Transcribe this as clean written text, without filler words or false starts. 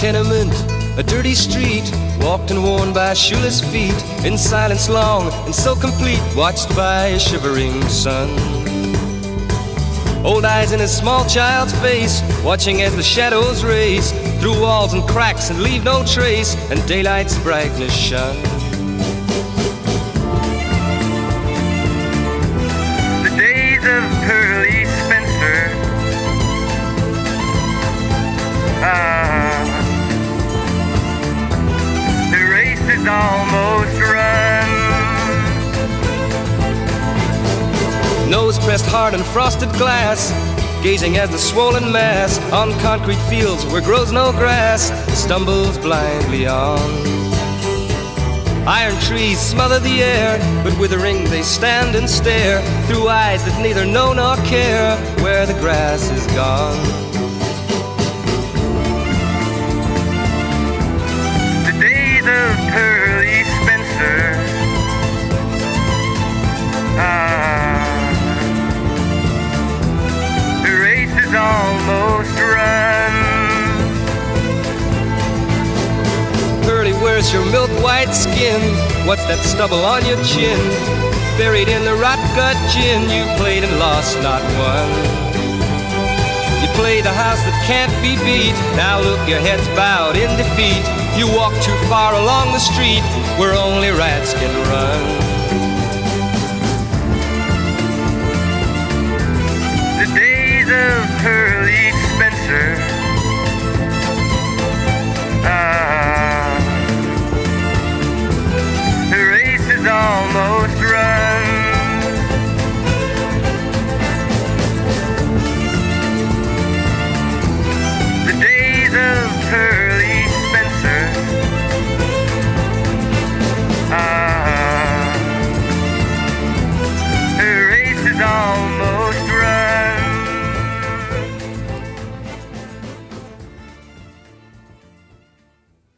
tenement, a dirty street, walked and worn by shoeless feet, in silence long and so complete, watched by a shivering sun. Old eyes in a small child's face, watching as the shadows race through walls and cracks and leave no trace, and daylight's brightness shun. The days of Pearly Spencer, the race is almost run. Nose pressed hard on frosted glass, gazing as the swollen mass on concrete fields where grows no grass stumbles blindly on. Iron trees smother the air, but withering they stand and stare through eyes that neither know nor care where the grass is gone. The days of Pearly Spencer, the race is almost run. Pearly, where's your milk-white skin? What's that stubble on your chin? Buried in the rot-gut gin, you played and lost, not won. You played the house that can't be beat, now look, your head's bowed in defeat. You walk too far along the street where only rats can run. The days of Pearly Spencer,